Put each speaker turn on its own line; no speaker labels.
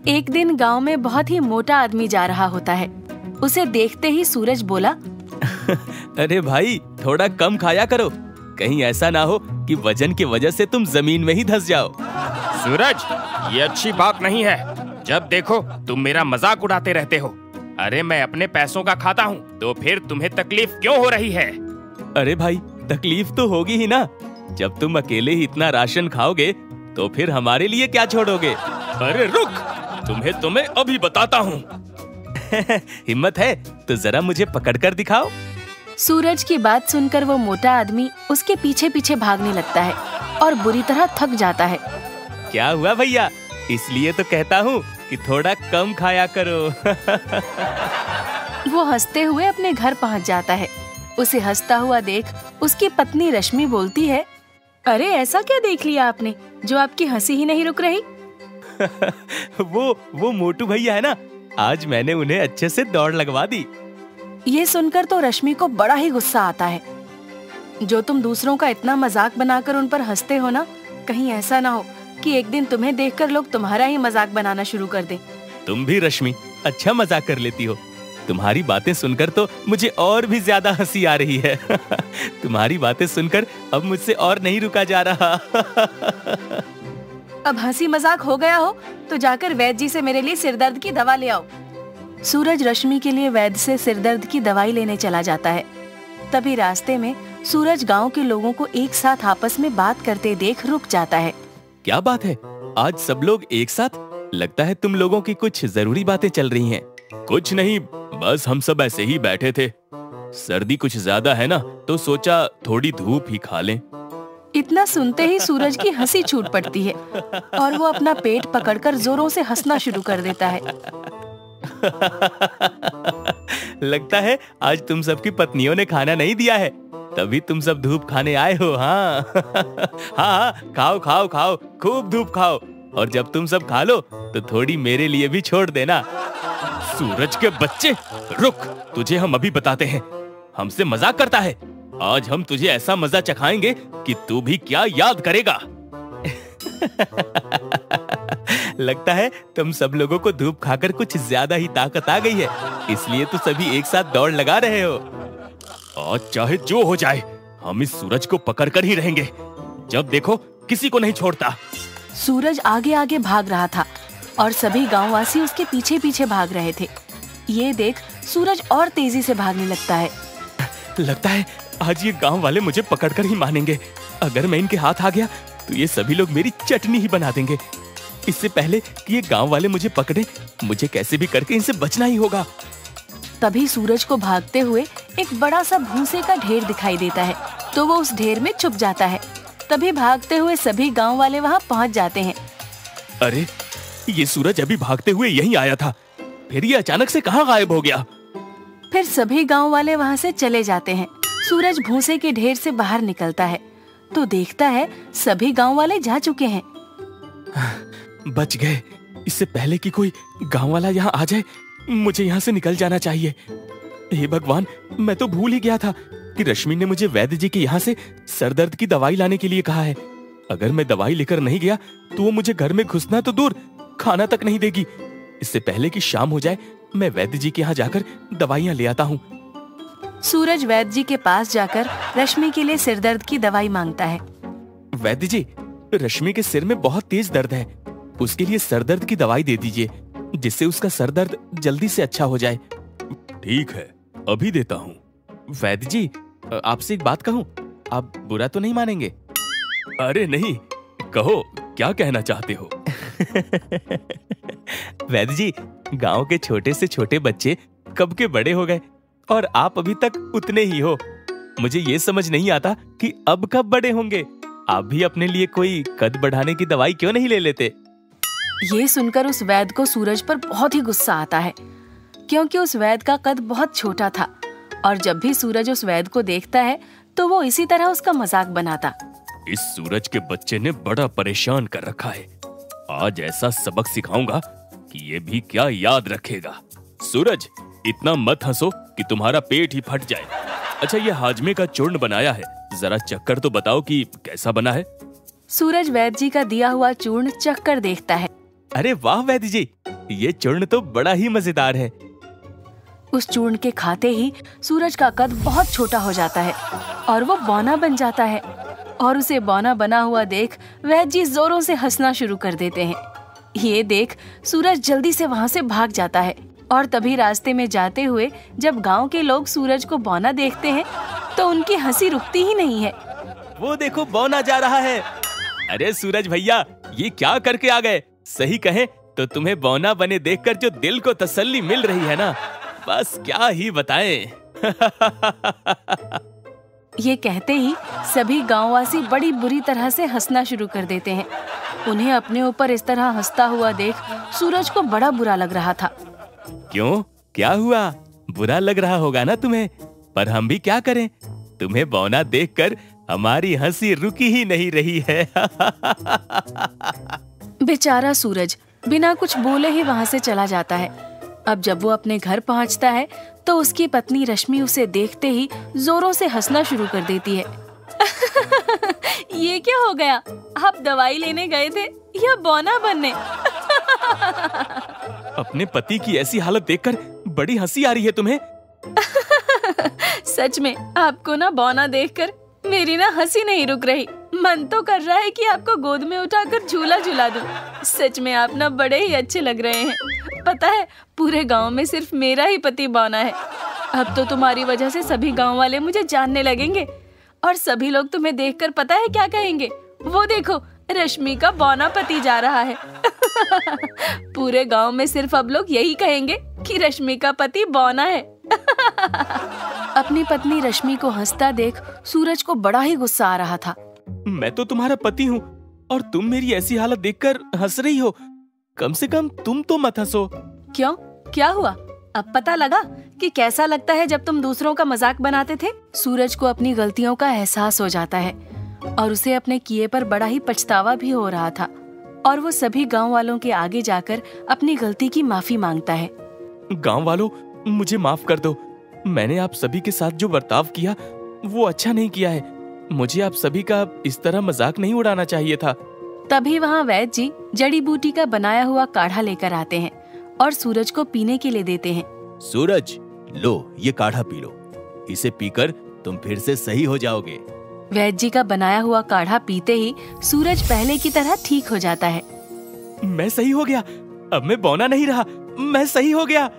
एक दिन गांव में बहुत ही मोटा आदमी जा रहा होता है। उसे देखते ही सूरज बोला,
अरे भाई, थोड़ा कम खाया करो, कहीं ऐसा ना हो कि वजन की वजह से तुम जमीन में ही धंस जाओ।
सूरज, ये अच्छी बात नहीं है। जब देखो तुम मेरा मजाक उड़ाते रहते हो। अरे मैं अपने पैसों का खाता हूँ, तो फिर तुम्हें तकलीफ क्यों हो रही है?
अरे भाई, तकलीफ तो होगी ही ना। जब तुम अकेले ही इतना राशन खाओगे तो फिर हमारे लिए क्या छोड़ोगे?
अरे रुक, तुम्हें अभी बताता हूँ।
हिम्मत है तो जरा मुझे पकड़कर दिखाओ।
सूरज की बात सुनकर वो मोटा आदमी उसके पीछे पीछे भागने लगता है और बुरी तरह थक जाता है।
क्या हुआ भैया? इसलिए तो कहता हूँ कि थोड़ा कम खाया करो।
वो हंसते हुए अपने घर पहुँच जाता है। उसे हंसता हुआ देख उसकी पत्नी रश्मि बोलती है, अरे ऐसा क्या देख लिया आपने जो आपकी हंसी ही नहीं रुक रही?
वो मोटू भैया है ना, आज मैंने उन्हें अच्छे से दौड़ लगवा दी।
ये सुनकर तो रश्मि को बड़ा ही गुस्सा आता है। जो तुम दूसरों का इतना मजाक बनाकर उन पर हंसते हो ना, कहीं ऐसा ना हो कि एक दिन तुम्हें देखकर लोग तुम्हारा ही मजाक बनाना शुरू कर दें।
तुम भी रश्मि अच्छा मजाक कर लेती हो। तुम्हारी बातें सुनकर तो मुझे और भी ज्यादा हंसी आ रही है। तुम्हारी बातें सुनकर अब मुझसे और नहीं रुका जा रहा।
अब हंसी मजाक हो गया हो तो जाकर वैद्य जी से मेरे लिए सिरदर्द की दवा ले आओ। सूरज रश्मि के लिए वैद्य से सिरदर्द की दवाई लेने चला जाता है। तभी रास्ते में सूरज गांव के लोगों को एक साथ आपस में बात करते देख रुक जाता है।
क्या बात है, आज सब लोग एक साथ? लगता है तुम लोगों की कुछ जरूरी बातें चल रही हैं। कुछ नहीं, बस हम सब ऐसे ही बैठे थे। सर्दी कुछ ज्यादा है ना, तो सोचा थोड़ी धूप ही खा लें।
इतना सुनते ही सूरज की हंसी छूट पड़ती है और वो अपना पेट पकड़कर जोरों से हंसना शुरू कर देता है।
लगता है आज तुम सबकी पत्नियों ने खाना नहीं दिया है, तभी तुम सब धूप खाने आए हो। हाँ। हाँ, खाओ खाओ खाओ, खूब धूप खाओ, और जब तुम सब खा लो तो थोड़ी मेरे लिए भी छोड़ देना।
सूरज के बच्चे, रुक, तुझे हम अभी बताते हैं। हमसे मजाक करता है, आज हम तुझे ऐसा मजा चखाएंगे कि तू भी क्या याद करेगा।
लगता है तुम सब लोगों को धूप खाकर कुछ ज्यादा ही ताकत आ गई है, इसलिए तो सभी एक साथ दौड़ लगा रहे हो।
आज चाहे जो हो जाए, हम इस सूरज को पकड़ कर ही रहेंगे। जब देखो किसी को नहीं छोड़ता।
सूरज आगे आगे भाग रहा था और सभी गांववासी उसके पीछे पीछे भाग रहे थे। ये देख सूरज और तेजी से भागने लगता है।
लगता है आज ये गांव वाले मुझे पकड़कर ही मानेंगे। अगर मैं इनके हाथ आ गया तो ये सभी लोग मेरी चटनी ही बना देंगे। इससे पहले कि ये गांव वाले मुझे पकड़े, मुझे कैसे भी करके इनसे बचना ही होगा।
तभी सूरज को भागते हुए एक बड़ा सा भूसे का ढेर दिखाई देता है, तो वो उस ढेर में छुप जाता है। तभी भागते हुए सभी गांव वाले वहां पहुंच जाते हैं।
अरे, ये सूरज अभी भागते हुए यहीं आया था, फिर ये अचानक से कहाँ गायब हो गया?
फिर सभी गांव वाले वहां से चले जाते हैं। सूरज भूसे के ढेर से बाहर निकलता है तो देखता है सभी गांव वाले जा चुके हैं।
बच गए। इससे पहले कि कोई गांव वाला यहाँ आ जाए, मुझे यहाँ से निकल जाना चाहिए। हे भगवान, मैं तो भूल ही गया था कि रश्मि ने मुझे वैद्य जी के यहाँ से सरदर्द की दवाई लाने के लिए कहा है। अगर मैं दवाई लेकर नहीं गया तो वो मुझे घर में घुसना तो दूर, खाना तक नहीं देगी। इससे पहले कि शाम हो जाए, मैं वैद्य जी के यहाँ जाकर दवाइयाँ ले आता हूँ।
सूरज वैद्य जी के पास जाकर रश्मि के लिए सिरदर्द की दवाई मांगता है।
वैद्य जी, रश्मि के सिर में बहुत तेज दर्द है, उसके लिए सरदर्द की दवाई दे दीजिए, जिससे उसका सरदर्द जल्दी से अच्छा हो जाए।
ठीक है, अभी देता हूँ।
वैद्य जी, आपसे एक बात कहूँ, आप बुरा तो नहीं मानेंगे?
अरे नहीं, कहो, क्या कहना चाहते हो?
वैद्य जी, गांव के छोटे से छोटे बच्चे कब के बड़े हो गए और आप अभी तक उतने ही हो। मुझे ये समझ नहीं आता कि अब कब बड़े होंगे। आप भी अपने लिए कोई कद बढ़ाने की दवाई क्यों नहीं ले लेते?
ये सुनकर उस वैद्य को सूरज पर बहुत ही गुस्सा आता है, क्योंकि उस वैद्य का कद बहुत छोटा था और जब भी सूरज उस वैद्य को देखता है तो वो इसी तरह उसका मजाक बनाता।
इस सूरज के बच्चे ने बड़ा परेशान कर रखा है। आज ऐसा सबक सिखाऊंगा कि ये भी क्या याद रखेगा। सूरज, इतना मत हंसो कि तुम्हारा पेट ही फट जाए। अच्छा, ये हाजमे का चूर्ण बनाया है, जरा चक्कर तो बताओ कि कैसा बना है।
सूरज वैद्य जी का दिया हुआ चूर्ण चख कर देखता है।
अरे वाह वैद्य जी, ये चूर्ण तो बड़ा ही मजेदार है।
उस चूर्ण के खाते ही सूरज का कद बहुत छोटा हो जाता है और वो बौना बन जाता है। और उसे बौना बना हुआ देख वैद्य जी जोरों से हंसना शुरू कर देते हैं। ये देख सूरज जल्दी से वहाँ से भाग जाता है और तभी रास्ते में जाते हुए जब गांव के लोग सूरज को बौना देखते हैं तो उनकी हंसी रुकती ही नहीं है।
वो देखो बौना जा रहा है। अरे सूरज भैया, ये क्या करके आ गए? सही कहें तो तुम्हें बौना बने देखकर जो दिल को तसल्ली मिल रही है ना, बस क्या ही बताएं।
ये कहते ही सभी गांववासी बड़ी बुरी तरह से हंसना शुरू कर देते हैं। उन्हें अपने ऊपर इस तरह हंसता हुआ देख सूरज को बड़ा बुरा लग रहा था।
क्यों, क्या हुआ? बुरा लग रहा होगा ना तुम्हें, पर हम भी क्या करें? तुम्हें बौना देखकर हमारी हंसी रुकी ही नहीं रही है।
बेचारा सूरज बिना कुछ बोले ही वहाँ से चला जाता है। अब जब वो अपने घर पहुँचता है तो उसकी पत्नी रश्मि उसे देखते ही जोरों से हंसना शुरू कर देती है। ये क्या हो गया? आप दवाई लेने गए थे या बौना बनने?
अपने पति की ऐसी हालत देखकर बड़ी हंसी आ रही है तुम्हें।
सच में आपको ना बौना देखकर मेरी ना हंसी नहीं रुक रही। मन तो कर रहा है कि आपको गोद में उठाकर झूला झूला दूं। सच में आप ना बड़े ही अच्छे लग रहे हैं। पता है, पूरे गांव में सिर्फ मेरा ही पति बौना है। अब तो तुम्हारी वजह से सभी गांव वाले मुझे जानने लगेंगे और सभी लोग तुम्हें देखकर पता है क्या कहेंगे? वो देखो, रश्मि का बौना पति जा रहा है। पूरे गांव में सिर्फ अब लोग यही कहेंगे कि रश्मि का पति बौना है। अपनी पत्नी रश्मि को हंसता देख सूरज को बड़ा ही गुस्सा आ रहा था।
मैं तो तुम्हारा पति हूँ और तुम मेरी ऐसी हालत देखकर हंस रही हो। कम से कम तुम तो मत हंसो।
क्यों, क्या हुआ? अब पता लगा कि कैसा लगता है जब तुम दूसरों का मजाक बनाते थे। सूरज को अपनी गलतियों का एहसास हो जाता है और उसे अपने किए पर बड़ा ही पछतावा भी हो रहा था और वो सभी गांव वालों के आगे जाकर अपनी गलती की माफी मांगता है।
गांव वालों, मुझे माफ कर दो। मैंने आप सभी के साथ जो बर्ताव किया वो अच्छा नहीं किया है। मुझे आप सभी का इस तरह मजाक नहीं उड़ाना चाहिए था।
तभी वहाँ वैद्य जी जड़ी बूटी का बनाया हुआ काढ़ा लेकर आते हैं और सूरज को पीने के लिए देते हैं।
सूरज, लो ये काढ़ा पी लो। इसे पीकर तुम फिर से सही हो जाओगे।
वैद्य जी का बनाया हुआ काढ़ा पीते ही सूरज पहले की तरह ठीक हो जाता है।
मैं सही हो गया। अब मैं बौना नहीं रहा। मैं सही हो गया।